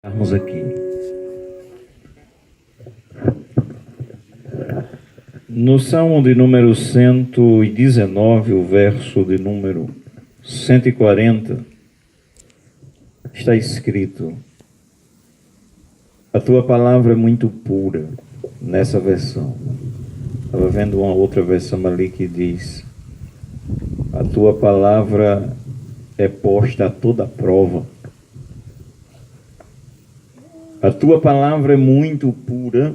Estamos aqui. No Salmo de número 119, o verso de número 140, está escrito: a tua palavra é muito pura, nessa versão. Estava vendo uma outra versão ali que diz: a tua palavra é posta a toda prova. A tua palavra é muito pura.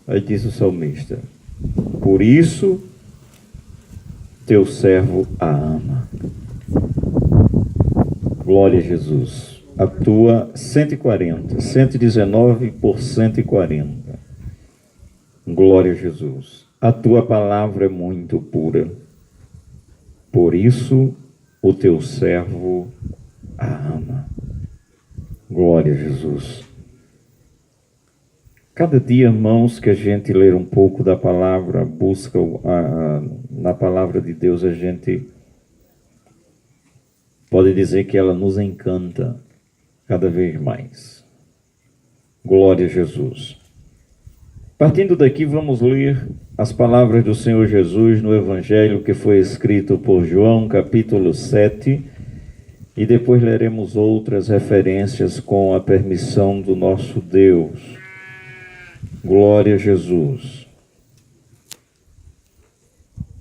Aí diz o salmista: por isso teu servo a ama. Glória a Jesus. A tua 119 por 140. Glória a Jesus. A tua palavra é muito pura. Por isso o teu servo a ama. Glória a Jesus. Cada dia, irmãos, que a gente lê um pouco da palavra, busca na palavra de Deus, a gente pode dizer que ela nos encanta cada vez mais. Glória a Jesus. Partindo daqui, vamos ler as palavras do Senhor Jesus no Evangelho que foi escrito por João, capítulo 7, e depois leremos outras referências com a permissão do nosso Deus. Glória a Jesus.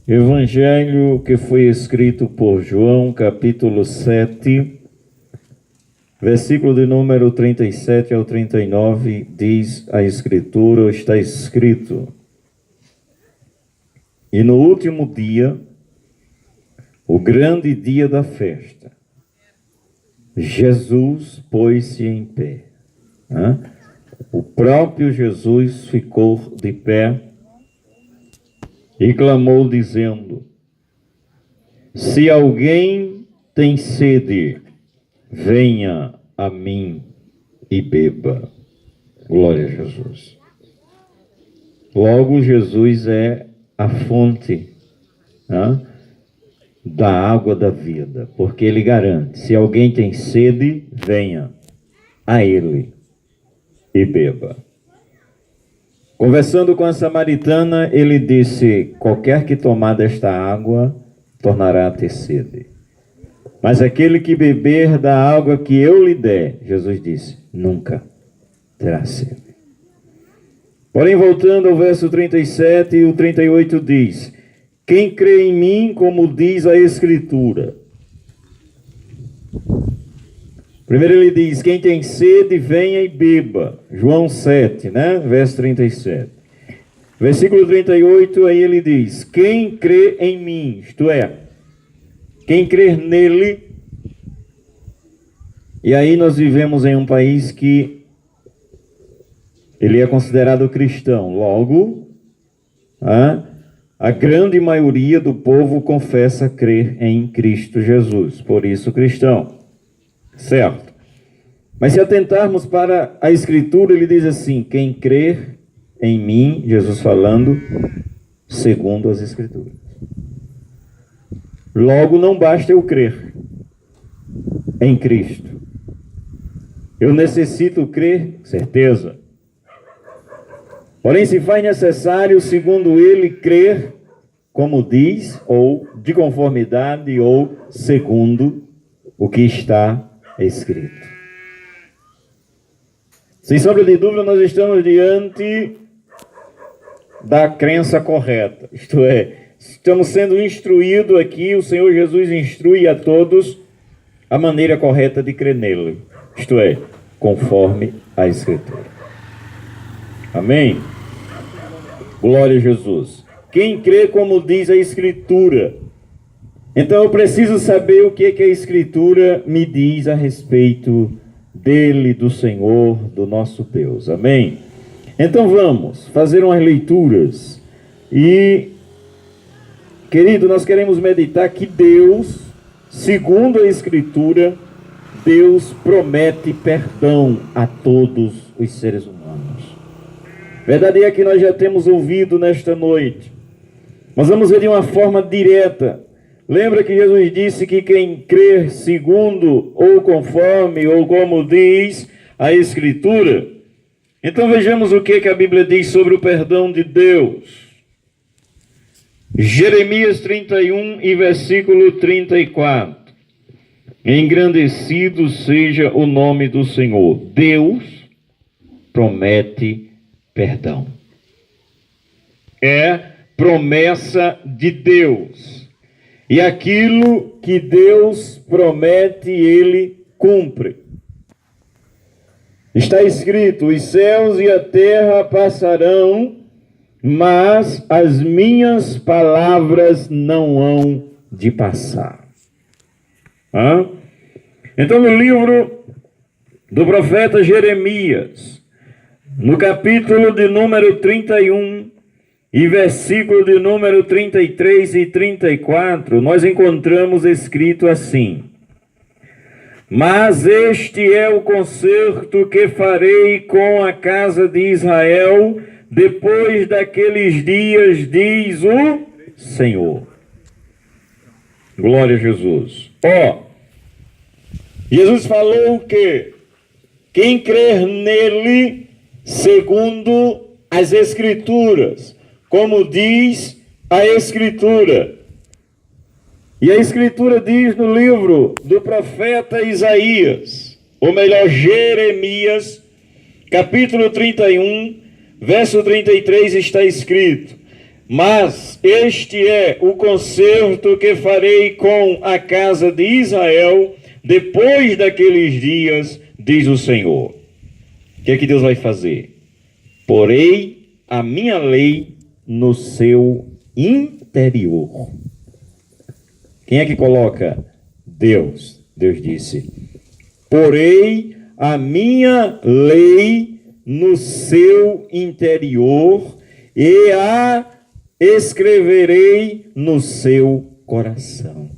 Evangelho que foi escrito por João, capítulo 7, versículo de número 37 ao 39, diz a Escritura, ou está escrito: e no último dia, o grande dia da festa, Jesus pôs-se em pé. O próprio Jesus ficou de pé e clamou dizendo: se alguém tem sede, venha a mim e beba. Glória a Jesus. Logo, Jesus é a fonte da água da vida, porque ele garante: se alguém tem sede, venha a ele e beba. Conversando com a samaritana, ele disse: qualquer que tomar desta água tornará a ter sede, mas aquele que beber da água que eu lhe der, Jesus disse, nunca terá sede. Porém, voltando ao verso 37, e o 38 diz: quem crê em mim, como diz a Escritura. Primeiro ele diz: quem tem sede, venha e beba. João 7, verso 37. Versículo 38, aí ele diz: quem crê em mim, isto é, quem crer nele. E aí nós vivemos em um país que ele é considerado cristão. Logo, a grande maioria do povo confessa crer em Cristo Jesus. Por isso, cristão. Certo. Mas se atentarmos para a Escritura, ele diz assim: quem crer em mim, Jesus falando, segundo as Escrituras. Logo, não basta eu crer em Cristo. Eu necessito crer, certeza. Porém, se faz necessário, segundo ele, crer, como diz, ou de conformidade, ou segundo o que está escrito. Sem sombra de dúvida, nós estamos diante da crença correta. Isto é, estamos sendo instruídos aqui, o Senhor Jesus instrui a todos a maneira correta de crer nele. Isto é, conforme a Escritura. Amém? Glória a Jesus. Quem crê como diz a Escritura. Então eu preciso saber o que a Escritura me diz a respeito dele, do Senhor, do nosso Deus. Amém? Então vamos fazer umas leituras. E, querido, nós queremos meditar que Deus, segundo a Escritura, Deus promete perdão a todos os seres humanos. Verdade é que nós já temos ouvido nesta noite. Mas vamos ver de uma forma direta. Lembra que Jesus disse que quem crer segundo ou conforme ou como diz a Escritura. Então vejamos o que a Bíblia diz sobre o perdão de Deus. Jeremias 31 e versículo 34. Engrandecido seja o nome do Senhor. Deus promete perdão. É promessa de Deus. E aquilo que Deus promete, Ele cumpre. Está escrito: os céus e a terra passarão, mas as minhas palavras não hão de passar. Então, no livro do profeta Jeremias, no capítulo de número 31 e versículo de número 33 e 34, nós encontramos escrito assim: mas este é o concerto que farei com a casa de Israel depois daqueles dias, diz o Senhor. Glória a Jesus. Jesus falou que quem crer nele, segundo as Escrituras, como diz a Escritura. E a Escritura diz no livro do profeta Isaías, ou melhor, Jeremias, capítulo 31, verso 33, está escrito: mas este é o concerto que farei com a casa de Israel depois daqueles dias, diz o Senhor. O que é que Deus vai fazer? Porei a minha lei no seu interior. Quem é que coloca? Deus. Deus disse: porei a minha lei no seu interior e a escreverei no seu coração.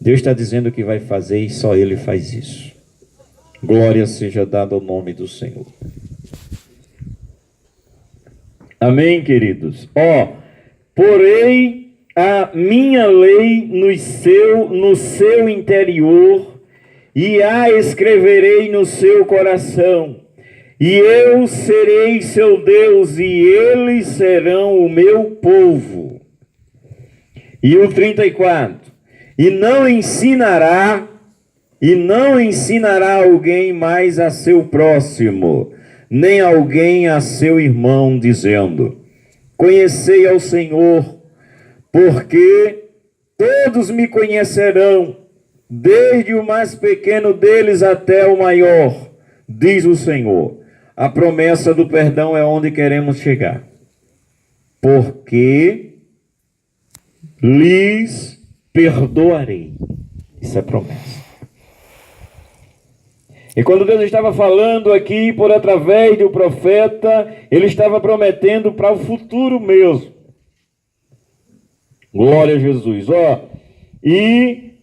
Deus está dizendo que vai fazer e só Ele faz isso. Glória seja dada ao nome do Senhor. Amém, queridos? Porei a minha lei no seu interior e a escreverei no seu coração. E eu serei seu Deus e eles serão o meu povo. E o 34. E não ensinará alguém mais a seu próximo, nem alguém a seu irmão, dizendo: conhecei ao Senhor, porque todos me conhecerão, desde o mais pequeno deles até o maior, diz o Senhor. A promessa do perdão é onde queremos chegar. Porque lhes perdoarei. Isso é promessa. E quando Deus estava falando aqui por através do profeta, Ele estava prometendo para o futuro mesmo. Glória a Jesus. E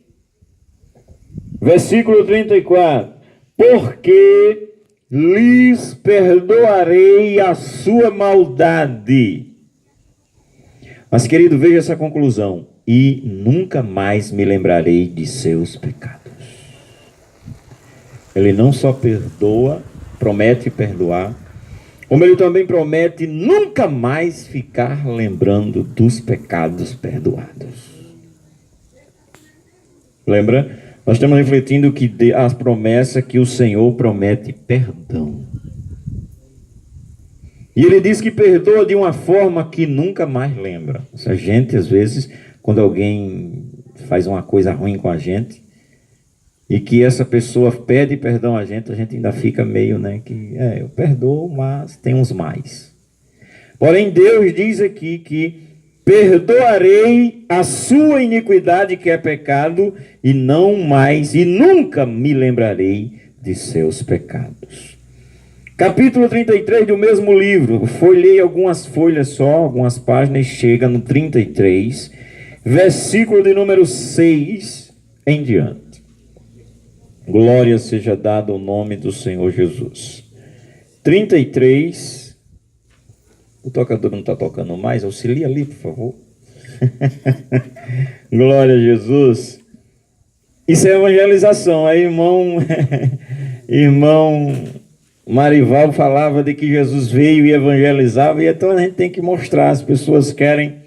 versículo 34. Porque lhes perdoarei a sua maldade. Mas, querido, veja essa conclusão. E nunca mais me lembrarei de seus pecados. Ele não só perdoa, promete perdoar, como ele também promete nunca mais ficar lembrando dos pecados perdoados. Lembra? Nós estamos refletindo que a promessa que o Senhor promete perdão. E ele diz que perdoa de uma forma que nunca mais lembra. A gente, às vezes, quando alguém faz uma coisa ruim com a gente, e que essa pessoa pede perdão a gente ainda fica meio, eu perdoo, mas tem uns mais. Porém, Deus diz aqui que perdoarei a sua iniquidade, que é pecado, e não mais, e nunca me lembrarei de seus pecados. Capítulo 33 do mesmo livro, folhei algumas folhas só, algumas páginas, chega no 33, versículo de número 6 em diante. Glória seja dada ao nome do Senhor Jesus. 33. O tocador não está tocando mais. Auxilia ali, por favor. Glória a Jesus. Isso é evangelização. Aí, irmão Irmão Marival falava de que Jesus veio e evangelizava, e então a gente tem que mostrar, as pessoas querem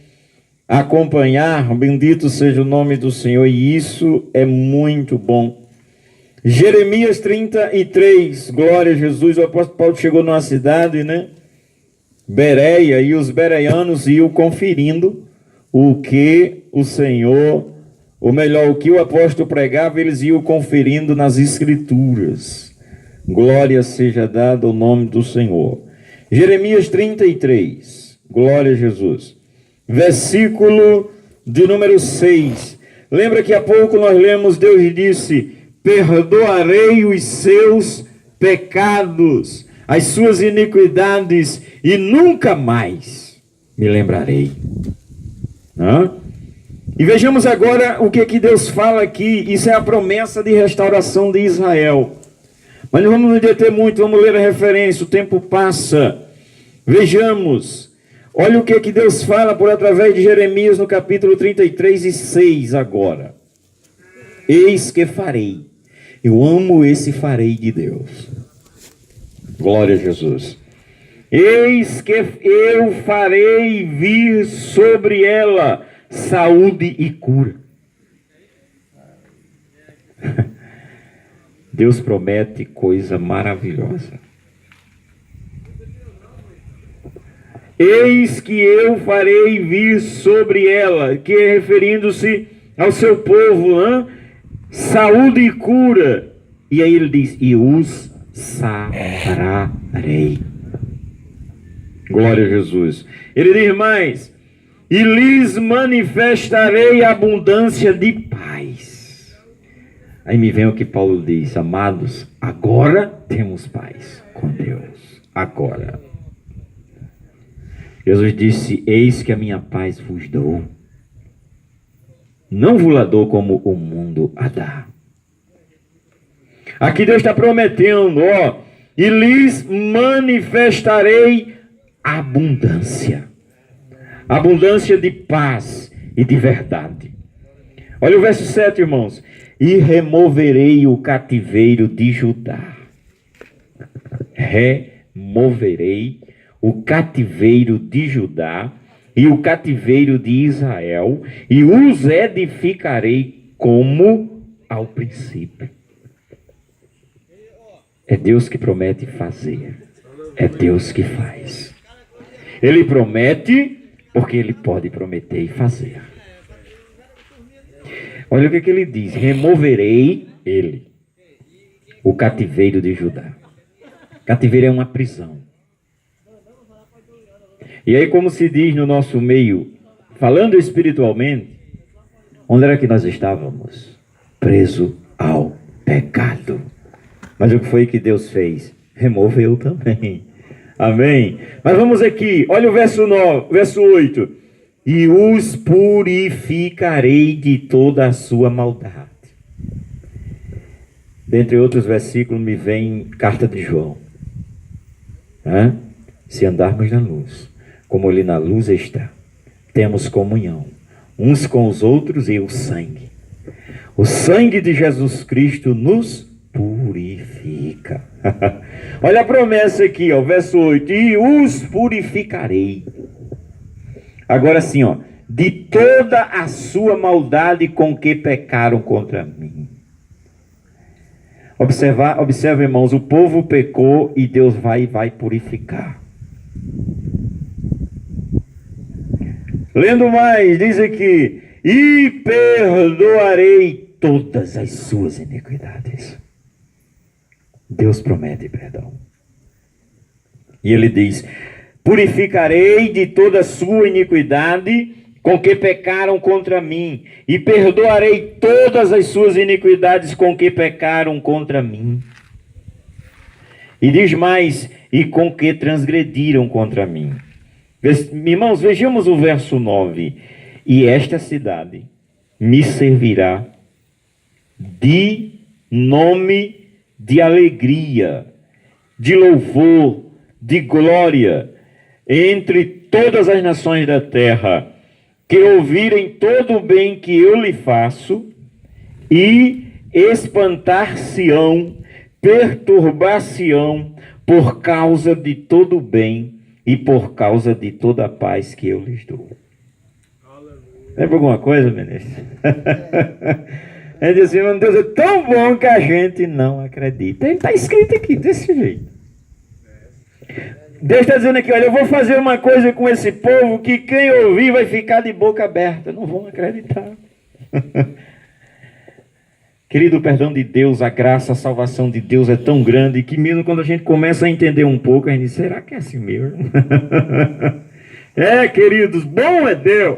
acompanhar, bendito seja o nome do Senhor, e isso é muito bom. Jeremias 33, glória a Jesus. O apóstolo Paulo chegou numa cidade, né, Bereia, e os bereianos iam conferindo o que o Senhor, ou melhor, o que o apóstolo pregava, eles iam conferindo nas escrituras. Glória seja dada ao nome do Senhor. Jeremias 33, glória a Jesus. Versículo de número 6. Lembra que há pouco nós lemos, Deus disse: perdoarei os seus pecados, as suas iniquidades, e nunca mais me lembrarei. E vejamos agora o que Deus fala aqui. Isso é a promessa de restauração de Israel. Mas não vamos nos deter muito, vamos ler a referência, o tempo passa. Vejamos, olha o que Deus fala por através de Jeremias no capítulo 33 e 6 agora. Eis que farei. Eu amo esse farei de Deus. Glória a Jesus. Eis que eu farei vir sobre ela saúde e cura. Deus promete coisa maravilhosa. Eis que eu farei vir sobre ela, que é referindo-se ao seu povo, saúde e cura. E aí ele diz: e os sararei. Glória a Jesus. Ele diz mais: e lhes manifestarei abundância de paz. Aí me vem o que Paulo diz: amados, agora temos paz com Deus. Agora. Jesus disse: eis que a minha paz vos dou. Não vos la dou como o mundo a dá. Aqui Deus está prometendo, e lhes manifestarei abundância. Abundância de paz e de verdade. Olha o verso 7, irmãos. E removerei o cativeiro de Judá. Removerei o cativeiro de Judá e o cativeiro de Israel, e os edificarei como ao princípio. É Deus que promete fazer. É Deus que faz. Ele promete porque Ele pode prometer e fazer. Olha o que ele diz: removerei ele, o cativeiro de Judá. Cativeiro é uma prisão. E aí, como se diz no nosso meio, falando espiritualmente, onde era que nós estávamos? Preso ao pecado. Mas o que foi que Deus fez? Removeu também. Amém? Mas vamos aqui, olha o verso 9, verso 8. E os purificarei de toda a sua maldade. Dentre outros versículos me vem carta de João. Se andarmos na luz, como Ele na luz está, temos comunhão uns com os outros, e o sangue de Jesus Cristo nos purifica. Olha a promessa aqui, verso 8. E os purificarei. Agora sim, de toda a sua maldade com que pecaram contra mim. Observa, irmãos, o povo pecou e Deus vai purificar. Lendo mais, diz aqui: e perdoarei todas as suas iniquidades. Deus promete perdão. E Ele diz: purificarei de toda a sua iniquidade com que pecaram contra mim, e perdoarei todas as suas iniquidades com que pecaram contra mim. E diz mais: e com que transgrediram contra mim. Irmãos, vejamos o verso 9. E esta cidade me servirá de nome de alegria, de louvor, de glória, entre todas as nações da terra, que ouvirem todo o bem que eu lhe faço, e espantar-se-ão perturbação por causa de todo o bem e por causa de toda a paz que eu lhes dou. Lembra alguma coisa, ministro? Ele diz assim, meu Deus é tão bom que a gente não acredita. Ele está escrito aqui, desse jeito. Deus está dizendo aqui, olha, eu vou fazer uma coisa com esse povo que quem ouvir vai ficar de boca aberta. Não vão acreditar. Querido, o perdão de Deus, a graça, a salvação de Deus é tão grande que mesmo quando a gente começa a entender um pouco, a gente diz, será que é assim mesmo? Queridos, bom é Deus.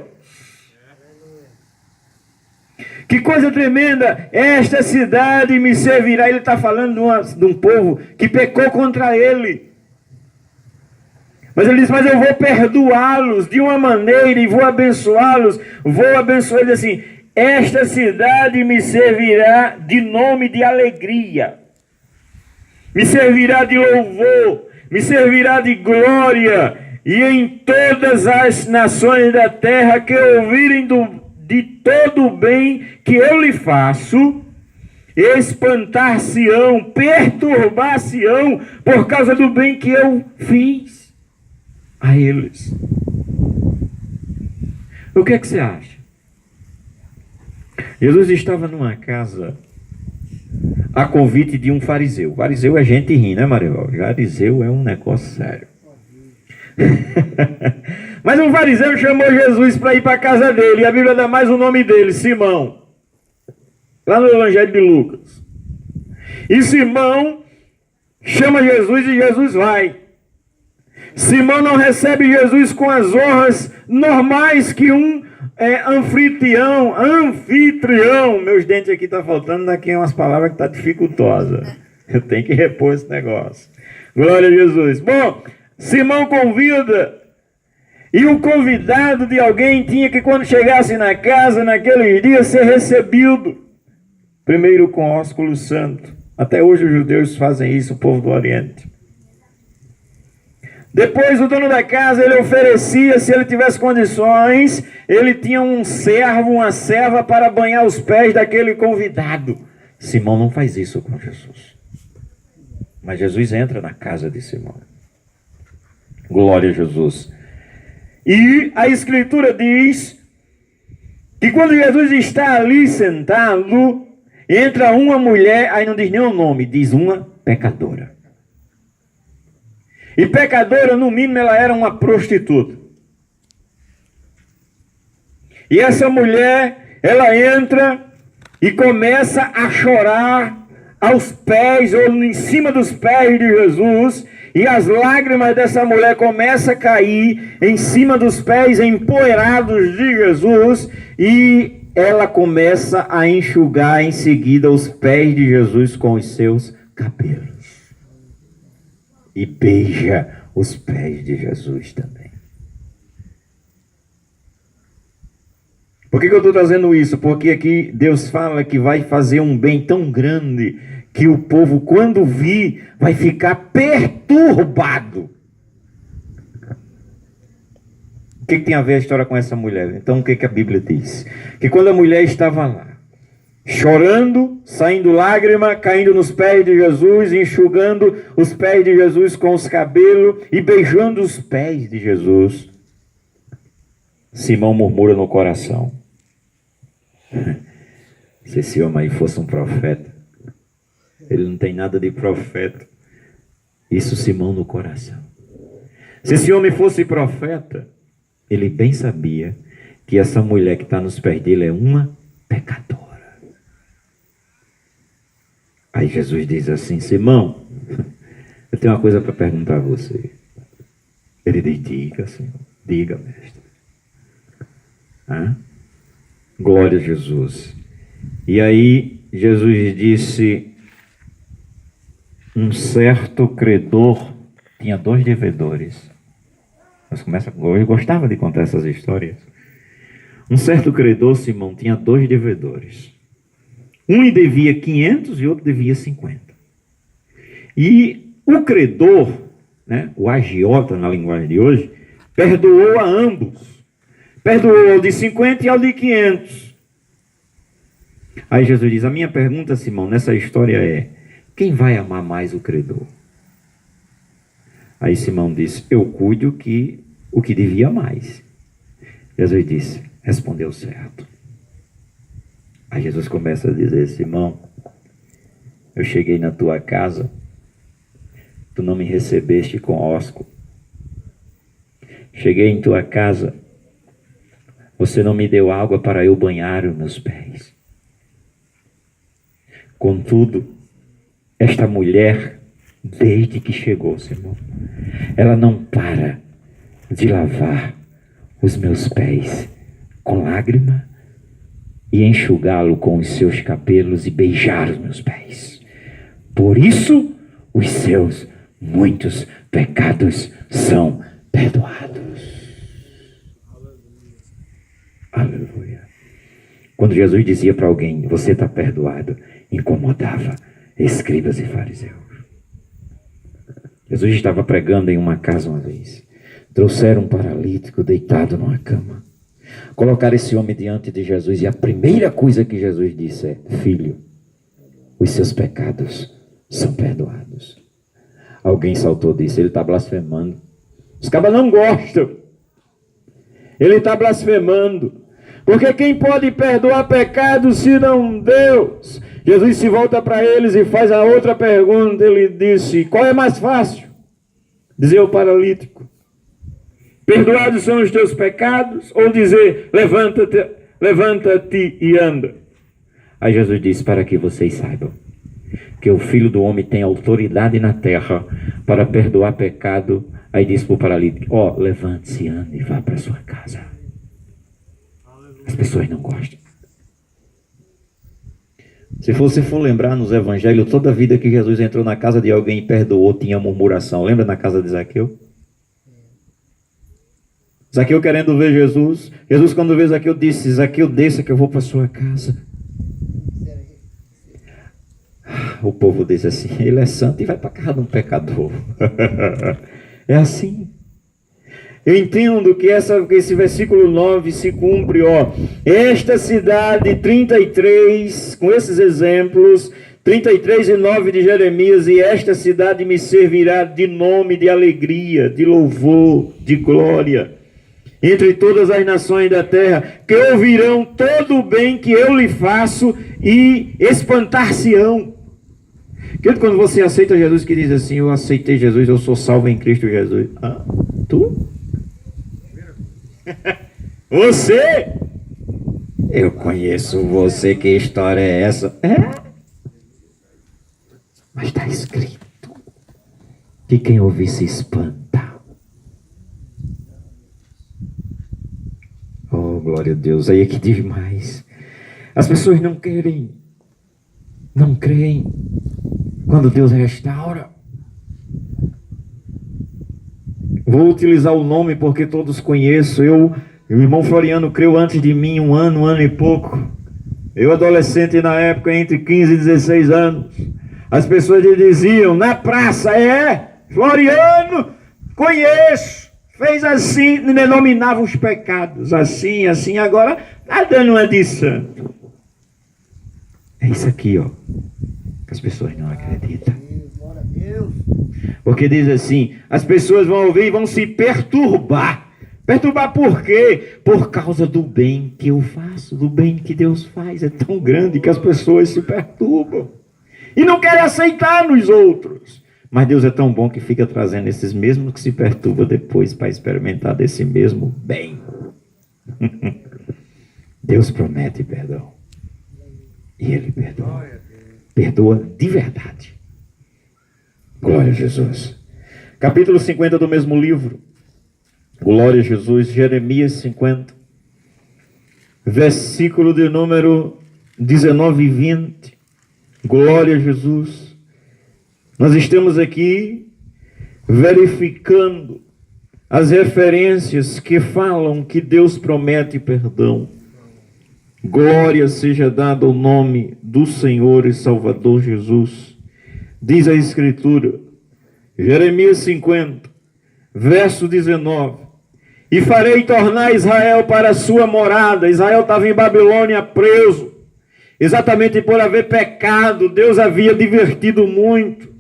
Que coisa tremenda, esta cidade me servirá. Ele está falando de um povo que pecou contra ele. Mas ele diz, mas eu vou perdoá-los de uma maneira e vou abençoá-los. Vou abençoar ele assim, esta cidade me servirá de nome de alegria. Me servirá de louvor, me servirá de glória. E em todas as nações da terra que ouvirem de todo o bem que eu lhe faço, espantar-se-ão, perturbar-se-ão por causa do bem que eu fiz a eles. O que é que você acha? Jesus estava numa casa a convite de um fariseu. Fariseu é gente ruim, né, Marival? Fariseu é um negócio sério. Mas um fariseu chamou Jesus para ir para a casa dele, e a Bíblia dá mais o nome dele, Simão, lá no Evangelho de Lucas. E Simão chama Jesus e Jesus vai. Simão não recebe Jesus com as honras normais que um anfitrião, meus dentes aqui estão faltando, daqui umas palavras que estão dificultosas. Eu tenho que repor esse negócio. Glória a Jesus. Bom, Simão convida, e o convidado de alguém tinha que, quando chegasse na casa, naqueles dias, ser recebido primeiro com ósculo santo. Até hoje os judeus fazem isso, o povo do Oriente. Depois o dono da casa, ele oferecia, se ele tivesse condições, ele tinha um servo, uma serva para banhar os pés daquele convidado. Simão não faz isso com Jesus. Mas Jesus entra na casa de Simão. Glória a Jesus. E a Escritura diz que quando Jesus está ali sentado, entra uma mulher, aí não diz nem o nome, diz uma pecadora. E pecadora, no mínimo, ela era uma prostituta. E essa mulher, ela entra e começa a chorar aos pés, ou em cima dos pés de Jesus, e as lágrimas dessa mulher começam a cair em cima dos pés empoeirados de Jesus, e ela começa a enxugar em seguida os pés de Jesus com os seus cabelos. E beija os pés de Jesus também. Por que eu estou trazendo isso? Porque aqui Deus fala que vai fazer um bem tão grande que o povo, quando vir, vai ficar perturbado. O que tem a ver a história com essa mulher? Então, o que a Bíblia diz? Que quando a mulher estava lá, chorando, saindo lágrima, caindo nos pés de Jesus, enxugando os pés de Jesus com os cabelos e beijando os pés de Jesus, Simão murmura no coração: se esse homem aí fosse um profeta, ele não tem nada de profeta. Isso Simão no coração. Se esse homem fosse profeta, ele bem sabia que essa mulher que está nos pés dele é uma pecadora. Aí Jesus diz assim: Simão, eu tenho uma coisa para perguntar a você. Ele diz: diga, Senhor, diga, mestre. Glória a Jesus. E aí Jesus disse: um certo credor tinha 2 devedores. Eu gostava de contar essas histórias. Um certo credor, Simão, tinha 2 devedores. Um lhe devia 500 e outro devia 50. E o credor, né, o agiota na linguagem de hoje, perdoou a ambos. Perdoou ao de 50 e ao de 500. Aí Jesus diz: a minha pergunta, Simão, nessa história é: quem vai amar mais o credor? Aí Simão disse, eu cuido que o que devia mais. Jesus disse, respondeu certo. Aí Jesus começa a dizer, Simão, eu cheguei na tua casa, tu não me recebeste com ósculo. Cheguei em tua casa, você não me deu água para eu banhar os meus pés. Contudo, esta mulher, desde que chegou, Simão, ela não para de lavar os meus pés com lágrima e enxugá-lo com os seus cabelos e beijar os meus pés. Por isso, os seus muitos pecados são perdoados. Aleluia. Quando Jesus dizia para alguém, você está perdoado, incomodava escribas e fariseus. Jesus estava pregando em uma casa uma vez. Trouxeram um paralítico deitado numa cama. Colocaram esse homem diante de Jesus e a primeira coisa que Jesus disse é, filho, os seus pecados são perdoados. Alguém saltou e disse, ele está blasfemando. Os cabas não gostam. Ele está blasfemando. Porque quem pode perdoar pecados senão Deus? Jesus se volta para eles e faz a outra pergunta. Ele disse, qual é mais fácil? Dizer ao paralítico, perdoados são os teus pecados? Ou dizer, levanta-te e anda? Aí Jesus disse, para que vocês saibam que o Filho do Homem tem autoridade na terra para perdoar pecado. Aí disse para o paralítico, levante-se, ande e vá para sua casa. As pessoas não gostam. Se você for lembrar nos evangelhos, toda a vida que Jesus entrou na casa de alguém e perdoou, tinha murmuração. Lembra na casa de Zaqueu? Zaqueu querendo ver Jesus. Jesus, quando vê Zaqueu, disse, Zaqueu, desça que eu vou para sua casa. O povo diz assim, ele é santo e vai para a casa de um pecador. É assim. Eu entendo que esse versículo 9 se cumpre, esta cidade 33, com esses exemplos, 33 e 9 de Jeremias, e esta cidade me servirá de nome, de alegria, de louvor, de glória, entre todas as nações da terra, que ouvirão todo o bem que eu lhe faço e espantar-se-ão. Quando você aceita Jesus, que diz assim, eu aceitei Jesus, eu sou salvo em Cristo Jesus. Tu? Você? Eu conheço você, que história é essa? Mas está escrito que quem ouvir se espanta. Oh, glória a Deus. Aí é que diz mais. As pessoas não creem quando Deus restaura. Vou utilizar o nome porque todos conheço. O irmão Floriano creu antes de mim um ano e pouco. Eu adolescente na época, entre 15 e 16 anos. As pessoas diziam, na praça, Floriano, conheço. Fez assim, denominava os pecados. Assim, agora está dando uma de santo. É isso aqui, que as pessoas não acreditam. Porque diz assim, as pessoas vão ouvir e vão se perturbar. Perturbar por quê? Por causa do bem que eu faço, do bem que Deus faz. É tão grande que as pessoas se perturbam. E não querem aceitar nos outros. Mas Deus é tão bom que fica trazendo esses mesmos que se perturbam depois para experimentar desse mesmo bem. Deus promete perdão. E Ele perdoa. Perdoa de verdade. Glória a Jesus. Capítulo 50 do mesmo livro. Glória a Jesus. Jeremias 50. Versículo de número 19 e 20. Glória a Jesus. Nós estamos aqui verificando as referências que falam que Deus promete perdão. Glória seja dada ao nome do Senhor e Salvador Jesus. Diz a Escritura, Jeremias 50, verso 19. E farei tornar Israel para a sua morada. Israel estava em Babilônia preso. Exatamente por haver pecado, Deus havia divertido muito.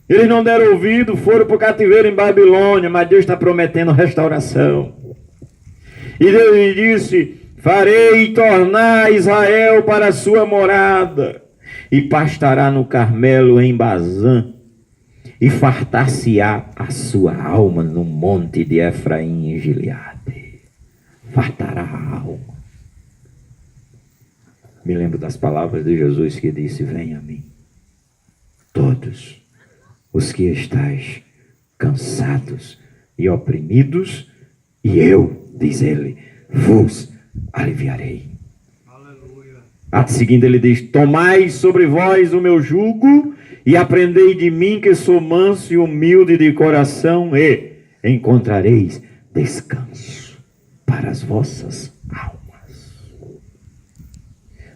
Eles não deram ouvido, foram para o cativeiro em Babilônia, mas Deus está prometendo restauração. E Deus lhe disse: farei tornar Israel para a sua morada, e pastará no Carmelo em Bazã, e fartar-se-á a sua alma no monte de Efraim e Gileade. Fartará a alma. Me lembro das palavras de Jesus que disse: venha a mim, todos os que estáis cansados e oprimidos, e eu, diz ele, vos aliviarei. Aleluia. Ato seguinte ele diz: tomai sobre vós o meu jugo e aprendei de mim, que sou manso e humilde de coração, e encontrareis descanso para as vossas almas.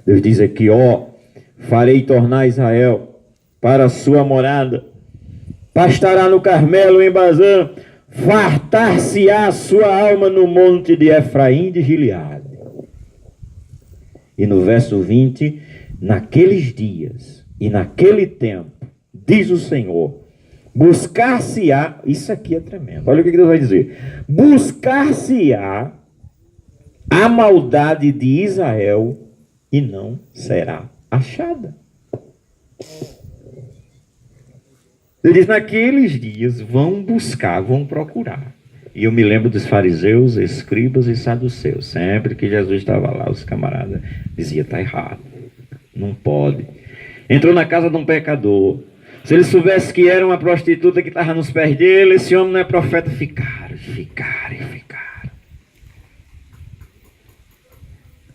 Deus diz aqui: ó, farei tornar Israel para a sua morada, pastará no Carmelo em Bazã, fartar-se-á a sua alma no monte de Efraim de Gileade. E no verso 20, naqueles dias e naquele tempo, diz o Senhor, buscar-se-á, isso aqui é tremendo, olha o que Deus vai dizer, buscar-se-á a maldade de Israel e não será achada. Ele diz: naqueles dias vão buscar, vão procurar. E eu me lembro dos fariseus, escribas e saduceus. Sempre que Jesus estava lá, os camaradas diziam: está errado, não pode. Entrou na casa de um pecador. Se ele soubesse que era uma prostituta que estava nos pés dele, esse homem não é profeta. Ficaram.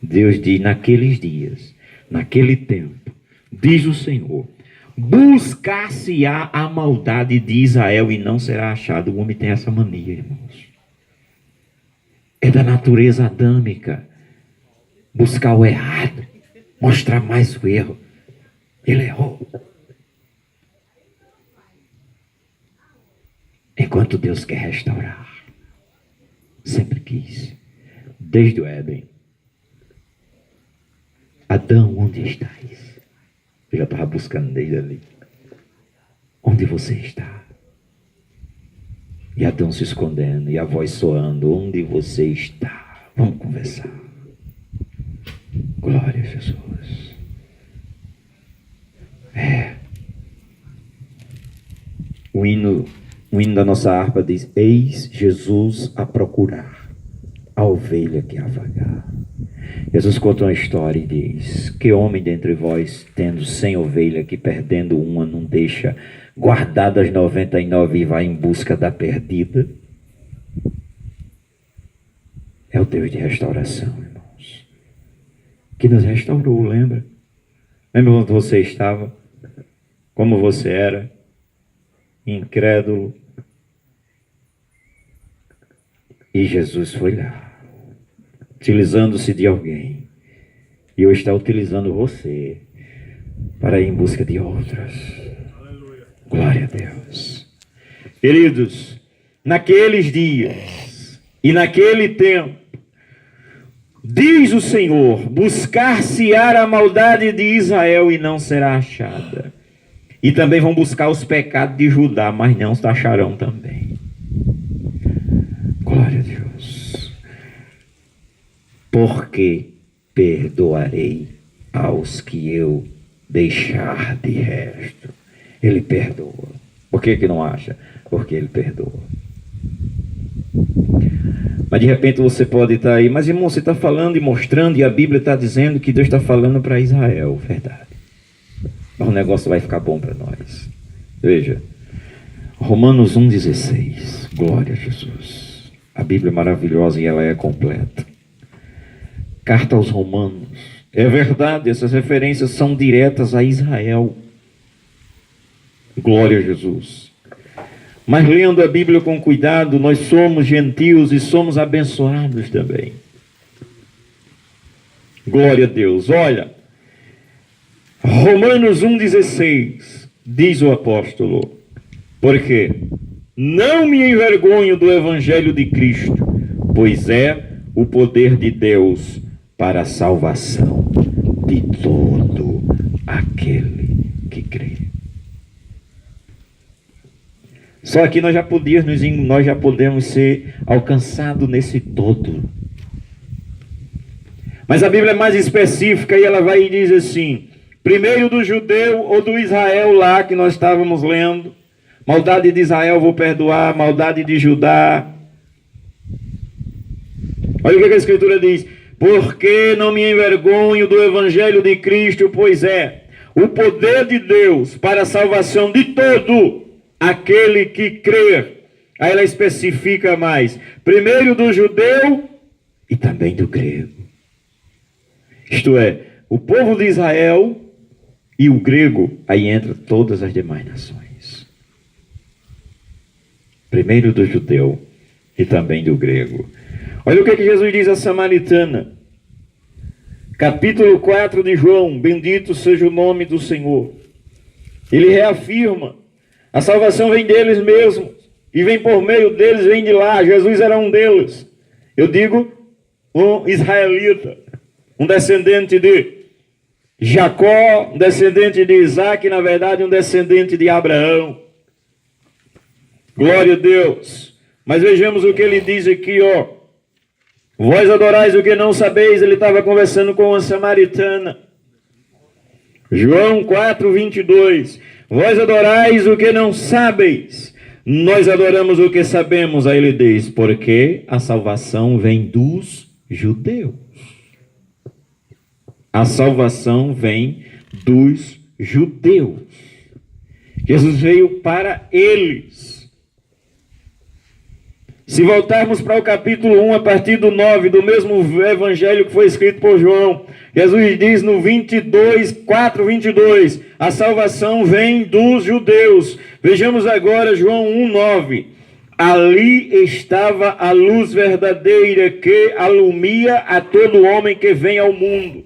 Deus diz: naqueles dias, naquele tempo, diz o Senhor, buscar-se-á a maldade de Israel e não será achado. O homem tem essa mania, irmãos. É da natureza adâmica buscar o errado, mostrar mais o erro. Ele errou. Enquanto Deus quer restaurar, sempre quis, desde o Éden. Adão, onde estás? Eu já estava buscando desde ali. Onde você está? E Adão se escondendo, e a voz soando: onde você está? Vamos conversar. Glória a Jesus. O hino da nossa harpa diz: eis Jesus a procurar a ovelha que há vagar. Jesus conta uma história e diz: que homem dentre vós, tendo 100 ovelhas, que perdendo uma não deixa guardadas 99 e vai em busca da perdida? É o Deus de restauração, irmãos, que nos restaurou, lembra? Lembra onde você estava? Como você era? Incrédulo. E Jesus foi lá, utilizando-se de alguém, e eu está utilizando você para ir em busca de outras. Aleluia. Glória a Deus. Queridos, naqueles dias e naquele tempo, diz o Senhor, buscar-se-á a maldade de Israel e não será achada. E também vão buscar os pecados de Judá, mas não os acharão também. Glória a Deus. Porque perdoarei aos que eu deixar de resto. Ele perdoa. Por que não acha? Porque ele perdoa. Mas de repente você pode estar aí: mas irmão, você está falando e mostrando, e a Bíblia está dizendo que Deus está falando para Israel. Verdade. Mas o negócio vai ficar bom para nós. Veja, Romanos 1,16. Glória a Jesus. A Bíblia é maravilhosa e ela é completa. Carta aos Romanos. É verdade, essas referências são diretas a Israel. Glória a Jesus. Mas lendo a Bíblia com cuidado, nós somos gentios e somos abençoados também. Glória a Deus. Olha, Romanos 1,16, diz o apóstolo: porque não me envergonho do Evangelho de Cristo, pois é o poder de Deus para a salvação de todo aquele que crê. Só que nós já podemos ser alcançados nesse todo. Mas a Bíblia é mais específica e ela vai e diz assim: primeiro do judeu ou do Israel lá que nós estávamos lendo, maldade de Israel vou perdoar, maldade de Judá. Olha o que a Escritura diz: porque não me envergonho do Evangelho de Cristo, pois é o poder de Deus para a salvação de todo aquele que crer. Aí ela especifica mais: primeiro do judeu e também do grego. Isto é, o povo de Israel e o grego, aí entra todas as demais nações. Primeiro do judeu e também do grego. Olha o que Jesus diz à samaritana. Capítulo 4 de João: bendito seja o nome do Senhor. Ele reafirma: a salvação vem deles mesmos, e vem por meio deles, vem de lá. Jesus era um deles. Eu digo, um israelita, um descendente de Jacó, um descendente de Isaac, na verdade um descendente de Abraão. Glória a Deus. Mas vejamos o que ele diz aqui, ó. Vós adorais o que não sabeis. Ele estava conversando com uma samaritana. João 4, 22. Vós adorais o que não sabeis. Nós adoramos o que sabemos. Aí ele diz: porque a salvação vem dos judeus. A salvação vem dos judeus. Jesus veio para eles. Se voltarmos para o capítulo 1, a partir do 9, do mesmo evangelho que foi escrito por João, Jesus diz no 4:22, a salvação vem dos judeus. Vejamos agora João 1:9. Ali estava a luz verdadeira que alumia a todo homem que vem ao mundo.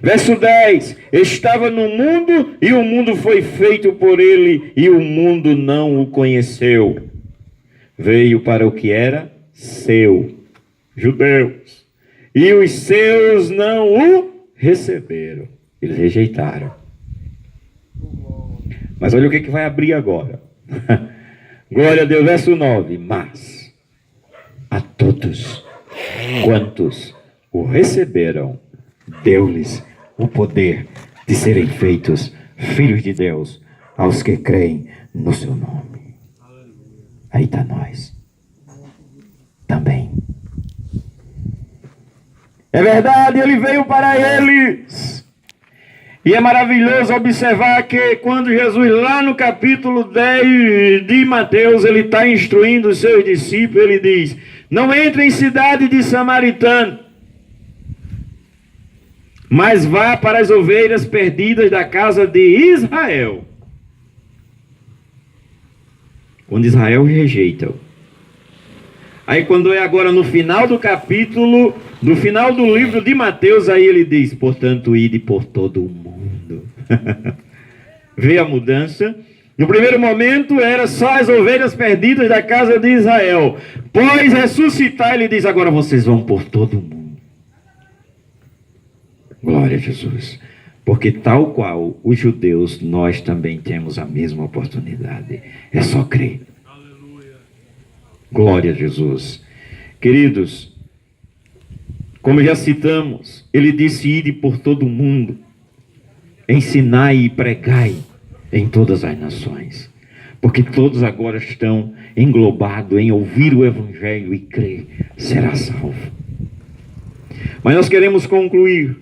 Verso 10, estava no mundo e o mundo foi feito por ele e o mundo não o conheceu. Veio para o que era seu, judeus, e os seus não o receberam. Eles rejeitaram. Mas olha o que vai abrir agora. Glória a Deus, verso 9. Mas a todos quantos o receberam, deu-lhes o poder de serem feitos filhos de Deus, aos que creem no seu nome. Aí está nós também. É verdade, ele veio para eles. E é maravilhoso observar que quando Jesus, lá no capítulo 10 de Mateus, ele está instruindo os seus discípulos, ele diz: não entre em cidade de samaritano, mas vá para as ovelhas perdidas da casa de Israel. Quando Israel rejeita. Aí quando é agora no final do capítulo, no final do livro de Mateus, aí ele diz: portanto, ide por todo o mundo. Vê a mudança? No primeiro momento era só as ovelhas perdidas da casa de Israel. Pois ressuscitar, ele diz: agora vocês vão por todo o mundo. Glória a Jesus. Porque tal qual os judeus, nós também temos a mesma oportunidade. É só crer. Aleluia. Glória a Jesus. Queridos, como já citamos, ele disse: ide por todo o mundo, ensinai e pregai em todas as nações. Porque todos agora estão englobados em ouvir o Evangelho e crer, será salvo. Mas nós queremos concluir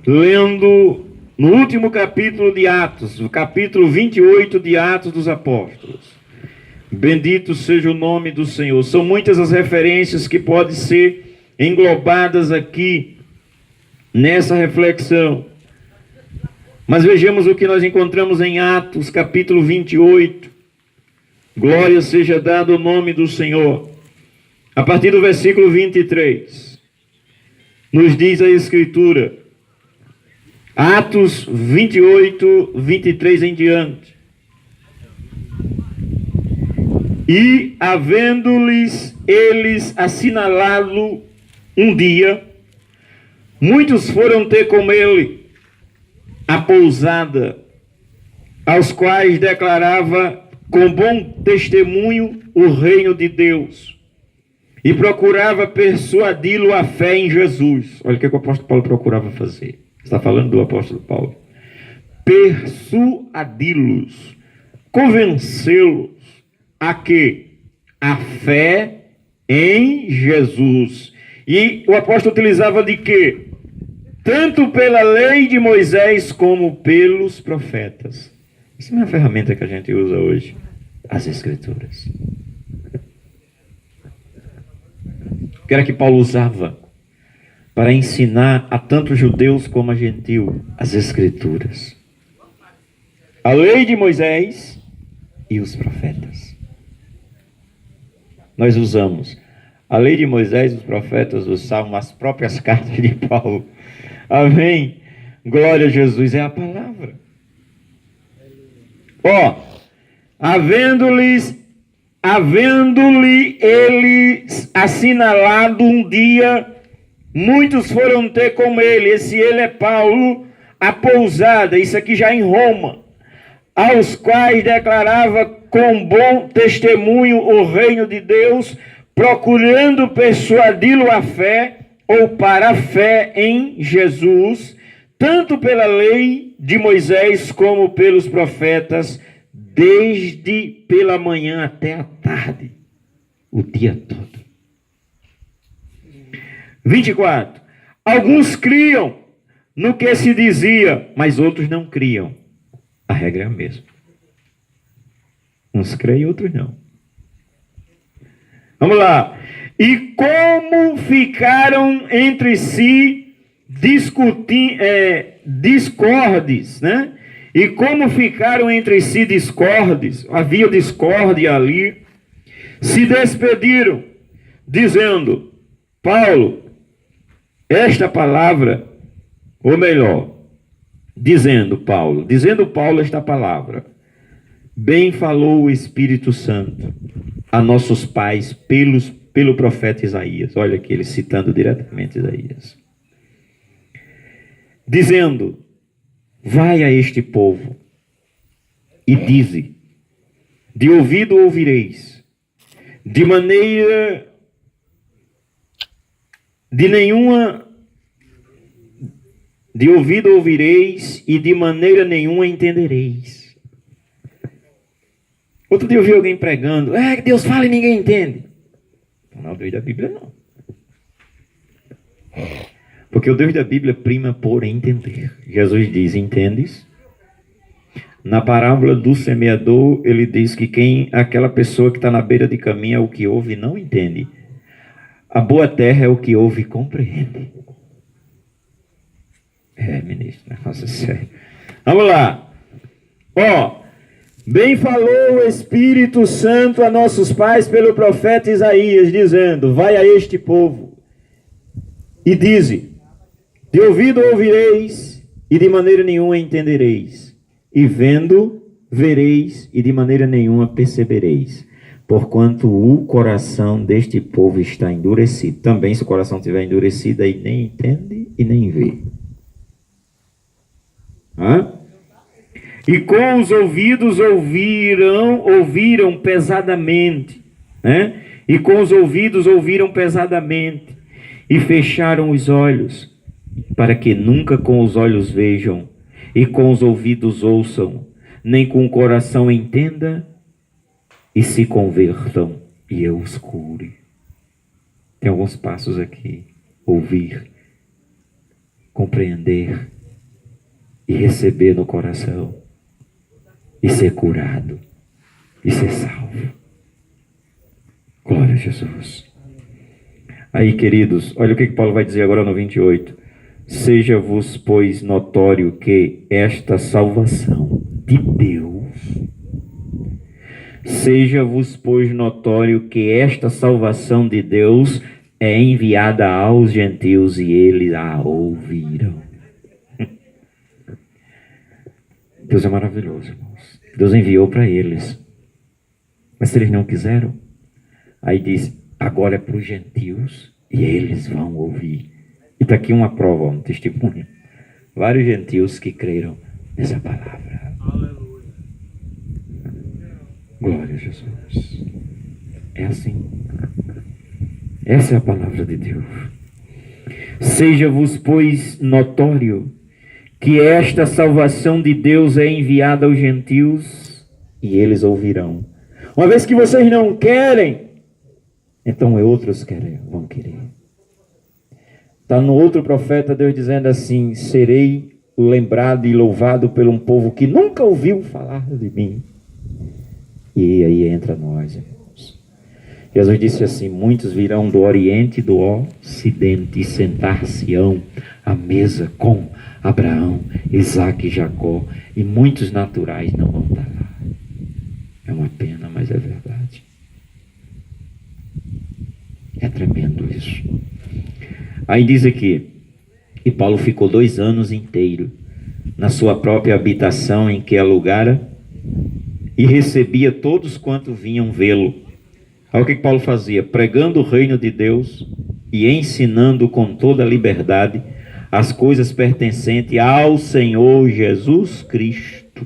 lendo no último capítulo de Atos, o capítulo 28 de Atos dos Apóstolos. Bendito seja o nome do Senhor. São muitas as referências que podem ser englobadas aqui nessa reflexão. Mas vejamos o que nós encontramos em Atos, capítulo 28. Glória seja dada ao nome do Senhor. A partir do versículo 23, nos diz a Escritura, Atos 28, 23 em diante. E havendo-lhes eles assinalado um dia, Muitos foram ter com ele a pousada, aos quais declarava com bom testemunho o reino de Deus, e procurava persuadi-lo à fé em Jesus. Olha o que o apóstolo Paulo procurava fazer. Está falando do apóstolo Paulo. Persuadi-los, convencê-los a quê? A fé em Jesus. E o apóstolo utilizava de quê? Tanto pela lei de Moisés como pelos profetas. Isso é uma ferramenta que a gente usa hoje. As Escrituras. O que era que Paulo usava para ensinar a tanto judeus como a gentil? As Escrituras. A lei de Moisés e os profetas. Nós usamos a lei de Moisés, os profetas, os salmos, as próprias cartas de Paulo. Amém? Glória a Jesus, é a palavra. Havendo-lhe eles assinalado um dia, muitos foram ter com ele. Esse ele é Paulo, a pousada, isso aqui já em Roma, aos quais declarava com bom testemunho o reino de Deus, procurando persuadi-lo à fé, ou para a fé em Jesus, tanto pela lei de Moisés como pelos profetas, desde pela manhã até a tarde, o dia todo. 24. Alguns criam no que se dizia, mas outros não criam. A regra é a mesma. Uns creem, outros não. Vamos lá. E como ficaram entre si discordes, né? E como ficaram entre si discordes, havia discórdia ali, se despediram, dizendo: Paulo, esta palavra, ou melhor, dizendo Paulo esta palavra, bem falou o Espírito Santo a nossos pais pelo profeta Isaías. Olha aqui, ele citando diretamente Isaías. Dizendo: vai a este povo e dize, de ouvido ouvireis, de ouvido ouvireis e de maneira nenhuma entendereis. Outro dia eu vi alguém pregando: Deus fala e ninguém entende. Não, o Deus da Bíblia não. Porque o Deus da Bíblia prima por entender. Jesus diz: entendes? Na parábola do semeador, ele diz que aquela pessoa que está na beira de caminho é o que ouve e não entende. A boa terra é o que ouve e compreende. Ministro, negócio é sério. Vamos lá. Bem falou o Espírito Santo a nossos pais pelo profeta Isaías, dizendo: vai a este povo e dize, de ouvido ouvireis e de maneira nenhuma entendereis, e vendo vereis e de maneira nenhuma percebereis, porquanto o coração deste povo está endurecido. Também, se o coração estiver endurecido, aí nem entende e nem vê. E com os ouvidos ouviram pesadamente, né? E com os ouvidos ouviram pesadamente, e fecharam os olhos, para que nunca com os olhos vejam, e com os ouvidos ouçam, nem com o coração entenda, e se convertam, e eu os cure. Tem alguns passos aqui: ouvir, compreender, e receber no coração, e ser curado, e ser salvo. Glória a Jesus. Aí, queridos, olha o que Paulo vai dizer agora no 28. Seja-vos, pois, notório que esta salvação de Deus, seja-vos, pois, notório que esta salvação de Deus é enviada aos gentios e eles a ouviram. Deus é maravilhoso, irmãos. Deus enviou para eles. Mas se eles não quiseram, aí diz: agora é para os gentios e eles vão ouvir. E está aqui uma prova, um testemunho. Vários gentios que creram nessa palavra. Aleluia. Glória a Jesus. É assim. Essa é a palavra de Deus. Seja-vos, pois, notório que esta salvação de Deus é enviada aos gentios e eles ouvirão. Uma vez que vocês não querem, então outros vão querer. Está no outro profeta Deus dizendo assim: serei lembrado e louvado por um povo que nunca ouviu falar de mim. E aí entra nós, irmãos. Jesus disse assim: muitos virão do Oriente e do Ocidente e sentar-se-ão à mesa com Abraão, Isaque e Jacó, e muitos naturais não vão estar lá. É uma pena, mas é verdade. É tremendo isso. Aí diz aqui, e Paulo ficou 2 anos inteiros na sua própria habitação em que alugara e recebia todos quanto vinham vê-lo. Aí o que Paulo fazia? Pregando o reino de Deus e ensinando com toda a liberdade as coisas pertencentes ao Senhor Jesus Cristo.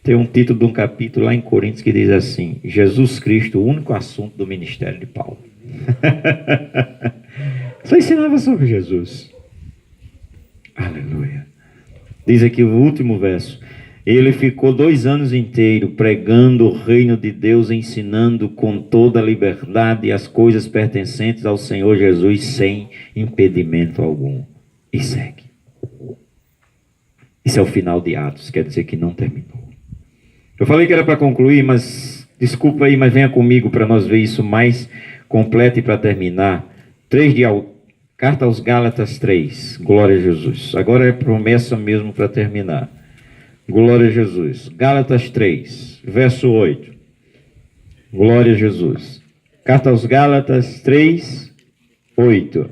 Tem um título de um capítulo lá em Coríntios que diz assim: Jesus Cristo, o único assunto do ministério de Paulo. Só ensinava sobre Jesus. Aleluia. Diz aqui o último verso: ele ficou 2 anos inteiros pregando o reino de Deus, ensinando com toda a liberdade as coisas pertencentes ao Senhor Jesus, sem impedimento algum. E segue. Isso é o final de Atos, quer dizer que não terminou. Eu falei que era para concluir, mas desculpa aí, mas venha comigo para nós ver isso mais completo e para terminar. Carta aos Gálatas 3, glória a Jesus. Agora é promessa mesmo para terminar. Glória a Jesus. Gálatas 3, verso 8. Glória a Jesus. Carta aos Gálatas 3, 8.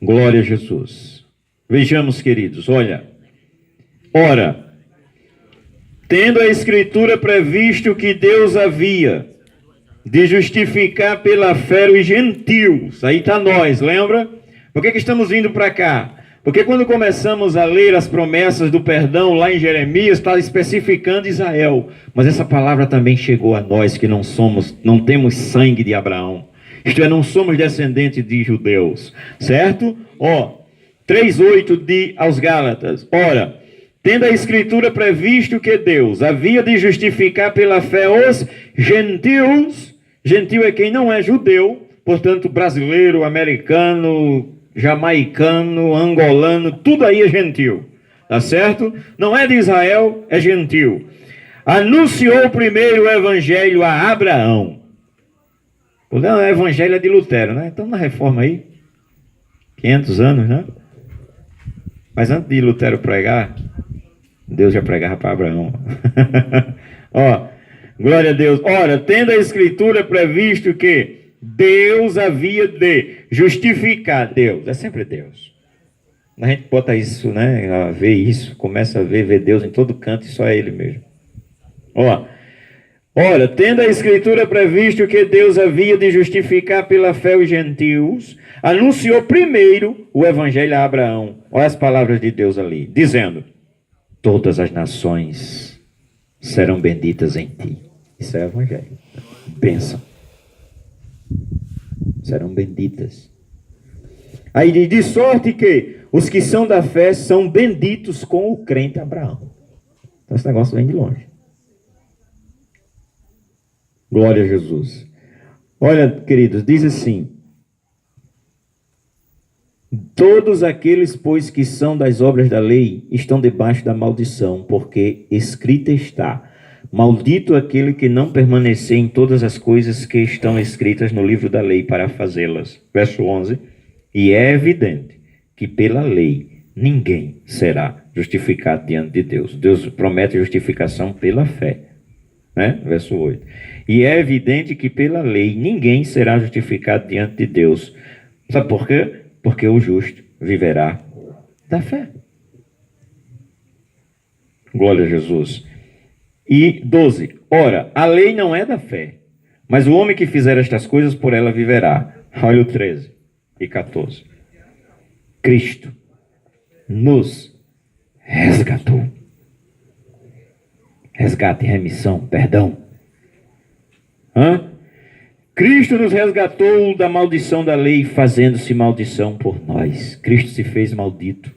Glória a Jesus. Vejamos, queridos, olha. Ora, tendo a Escritura previsto que Deus havia de justificar pela fé os gentios. Aí está nós, lembra? Por que estamos vindo para cá? Porque quando começamos a ler as promessas do perdão lá em Jeremias, está especificando Israel. Mas essa palavra também chegou a nós que não temos sangue de Abraão. Isto é, não somos descendentes de judeus. Certo? 3:8 aos Gálatas. Ora, tendo a Escritura previsto que Deus havia de justificar pela fé os gentios. Gentio é quem não é judeu, portanto brasileiro, americano, jamaicano, angolano, tudo aí é gentio, tá certo? Não é de Israel, é gentio. Anunciou primeiro o evangelho a Abraão. O evangelho é de Lutero, né? Então na reforma aí, 500 anos, né? Mas antes de Lutero pregar, Deus já pregava para Abraão. Glória a Deus. Ora, tendo a Escritura previsto que Deus havia de justificar. Deus, é sempre Deus. A gente bota isso, né? A ver isso, começa a ver Deus em todo canto e só é Ele mesmo. Ora, tendo a Escritura previsto que Deus havia de justificar pela fé os gentios, anunciou primeiro o evangelho a Abraão. Olha as palavras de Deus ali, dizendo: todas as nações serão benditas em ti. Isso é o evangelho. Bênção. Serão benditas. Aí diz: de sorte que os que são da fé são benditos com o crente Abraão. Então esse negócio vem de longe. Glória a Jesus. Olha, queridos, diz assim: todos aqueles, pois, que são das obras da lei, estão debaixo da maldição, porque escrita está: maldito aquele que não permanecer em todas as coisas que estão escritas no livro da lei para fazê-las. Verso 11. E é evidente que pela lei ninguém será justificado diante de Deus. Deus promete justificação pela fé. Né? Verso 8. E é evidente que pela lei ninguém será justificado diante de Deus. Sabe por quê? Porque o justo viverá da fé. Glória a Jesus. E 12. Ora, a lei não é da fé, mas o homem que fizer estas coisas por ela viverá. Olha o 13 e 14. Cristo nos resgatou. Resgate, remissão, perdão. Cristo nos resgatou da maldição da lei, fazendo-se maldição por nós. Cristo se fez maldito.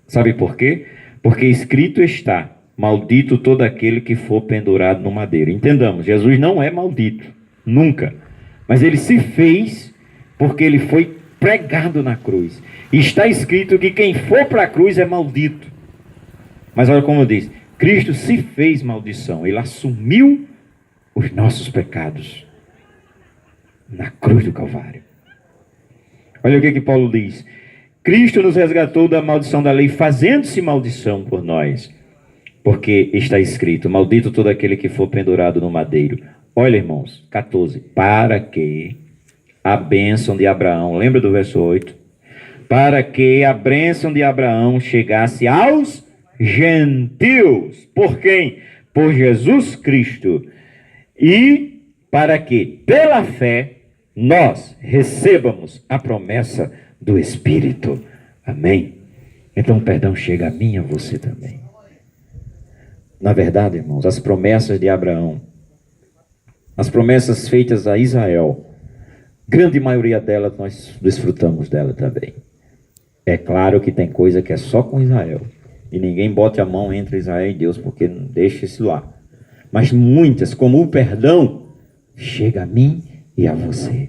Sabe por quê? Porque escrito está: maldito todo aquele que for pendurado no madeiro. Entendamos, Jesus não é maldito, nunca. Mas ele se fez porque ele foi pregado na cruz. E está escrito que quem for para a cruz é maldito. Mas olha como diz: Cristo se fez maldição. Ele assumiu os nossos pecados na cruz do Calvário. Olha o que Paulo diz: Cristo nos resgatou da maldição da lei, fazendo-se maldição por nós. Porque está escrito: maldito todo aquele que for pendurado no madeiro. Olha, irmãos, 14. Para que a bênção de Abraão, lembra do verso 8? Para que a bênção de Abraão chegasse aos gentios. Por quem? Por Jesus Cristo. E para que, pela fé, nós recebamos a promessa do Espírito. Amém? Então o perdão chega a mim e a você também. Na verdade, irmãos, as promessas de Abraão, as promessas feitas a Israel, grande maioria delas nós desfrutamos dela também. É claro que tem coisa que é só com Israel. E ninguém bote a mão entre Israel e Deus, porque não deixa isso lá. Mas muitas, como o perdão, chega a mim e a você.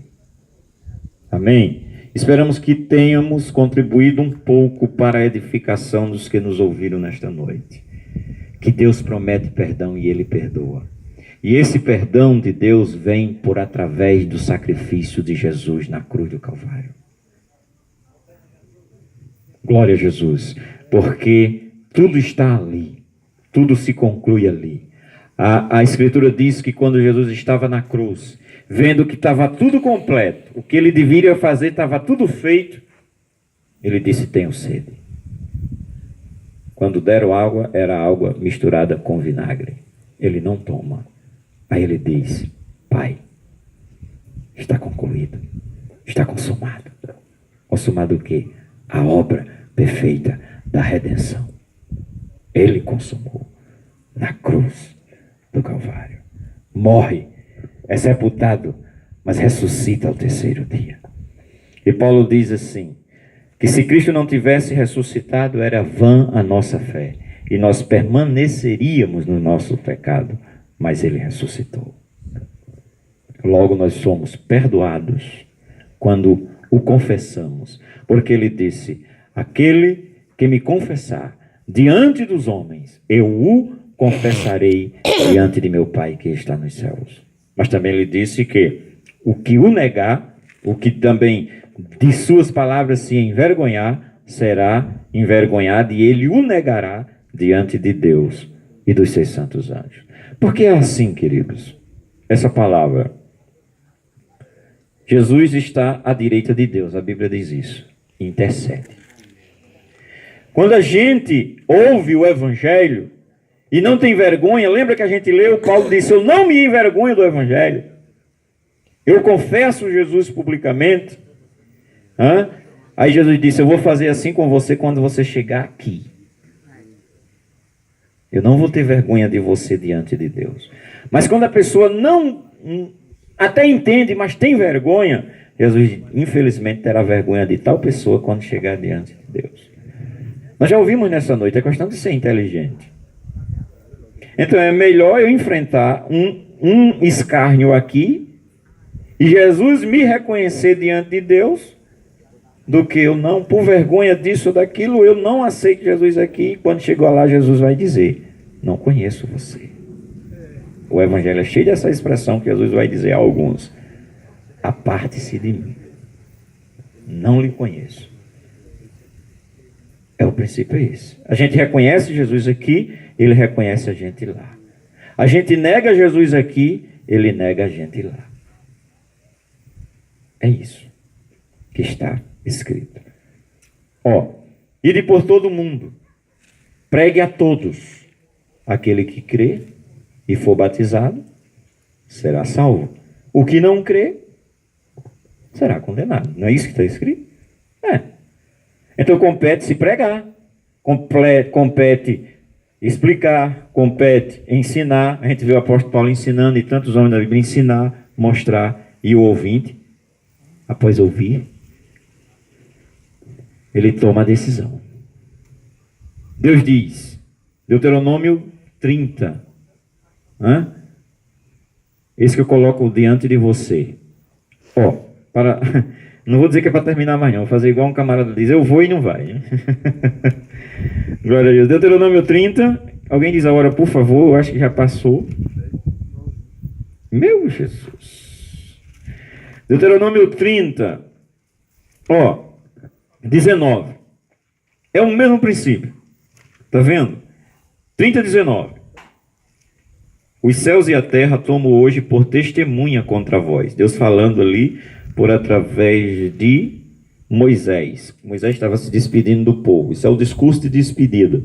Amém? Esperamos que tenhamos contribuído um pouco para a edificação dos que nos ouviram nesta noite. Que Deus promete perdão e Ele perdoa. E esse perdão de Deus vem por através do sacrifício de Jesus na cruz do Calvário. Glória a Jesus, porque tudo está ali, tudo se conclui ali. A Escritura diz que quando Jesus estava na cruz, vendo que estava tudo completo, o que ele deveria fazer estava tudo feito, ele disse: tenho sede. Quando deram água, era água misturada com vinagre. Ele não toma. Aí ele diz: Pai, está concluído, está consumado. Consumado o quê? A obra perfeita da redenção. Ele consumou na cruz do Calvário. Morre, é sepultado, mas ressuscita ao terceiro dia. E Paulo diz assim, que se Cristo não tivesse ressuscitado, era vã a nossa fé, e nós permaneceríamos no nosso pecado, mas ele ressuscitou. Logo nós somos perdoados quando o confessamos, porque ele disse: aquele que me confessar diante dos homens, eu o confessarei diante de meu Pai que está nos céus. Mas também ele disse que o que o negar, o que também de suas palavras se envergonhar, será envergonhado, e ele o negará diante de Deus e dos seus santos anjos. Porque é assim, queridos, essa palavra. Jesus está à direita de Deus, a Bíblia diz isso, intercede. Quando a gente ouve o Evangelho e não tem vergonha, lembra que a gente leu, Paulo disse: eu não me envergonho do Evangelho. Eu confesso Jesus publicamente. Aí Jesus disse: eu vou fazer assim com você quando você chegar aqui. Eu não vou ter vergonha de você diante de Deus. Mas quando a pessoa não, até entende, mas tem vergonha, Jesus, infelizmente, terá vergonha de tal pessoa quando chegar diante de Deus. Nós já ouvimos nessa noite, é questão de ser inteligente. Então é melhor eu enfrentar um escárnio aqui e Jesus me reconhecer diante de Deus, do que eu não, por vergonha disso ou daquilo, eu não aceito Jesus aqui. Quando chegou lá, Jesus vai dizer: não conheço você. O Evangelho é cheio dessa expressão que Jesus vai dizer a alguns: aparte-se de mim, não lhe conheço. É o princípio é esse. A gente reconhece Jesus aqui, ele reconhece a gente lá. A gente nega Jesus aqui, ele nega a gente lá. É isso que está escrito. Ide por todo o mundo, pregue a todos. Aquele que crê e for batizado será salvo. O que não crê será condenado. Não é isso que está escrito? É. Então compete se pregar, compete explicar, compete ensinar. A gente vê o apóstolo Paulo ensinando e tantos homens da Bíblia ensinar, mostrar, e o ouvinte, após ouvir, ele toma a decisão. Deus diz, Deuteronômio 30, esse que eu coloco diante de você. Não vou dizer que é para terminar mais não, vou fazer igual um camarada diz, eu vou e não vai. Glória a Deus. Deuteronômio 30, alguém diz agora, por favor, eu acho que já passou. Meu Jesus. Deuteronômio 30, 19. É o mesmo princípio. Está vendo? 30, 19. Os céus e a terra tomo hoje por testemunha contra vós. Deus falando ali por através de Moisés. Moisés estava se despedindo do povo. Isso é o discurso de despedida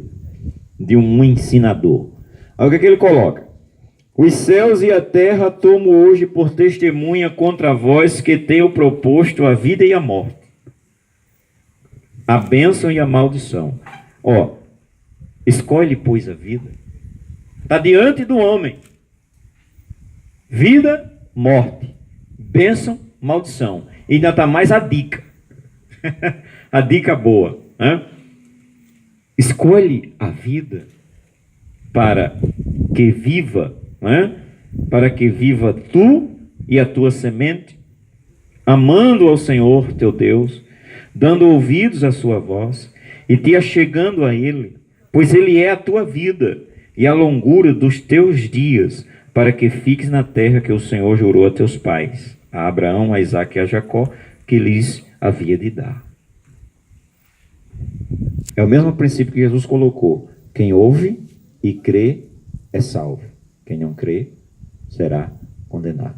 de um ensinador. Aí o que é que ele coloca? Os céus e a terra tomo hoje por testemunha contra vós que tenho proposto a vida e a morte, a bênção e a maldição. Escolhe, pois, a vida. Está diante do homem. Vida, morte. Bênção, maldição. E ainda está mais a dica. A dica boa. Escolhe a vida para que viva, para que viva tu e a tua semente, amando ao Senhor teu Deus, dando ouvidos à sua voz e te achegando a Ele, pois Ele é a tua vida e a longura dos teus dias, para que fiques na terra que o Senhor jurou a teus pais, a Abraão, a Isaque e a Jacó, que lhes havia de dar. É o mesmo princípio que Jesus colocou. Quem ouve e crê é salvo. Quem não crê será condenado.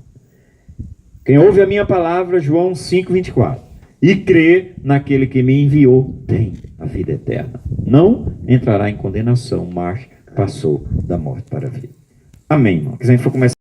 Quem ouve a minha palavra, João 5:24, e crê naquele que me enviou, tem a vida eterna. Não entrará em condenação, mas passou da morte para a vida. Amém, irmão. Se a gente for começar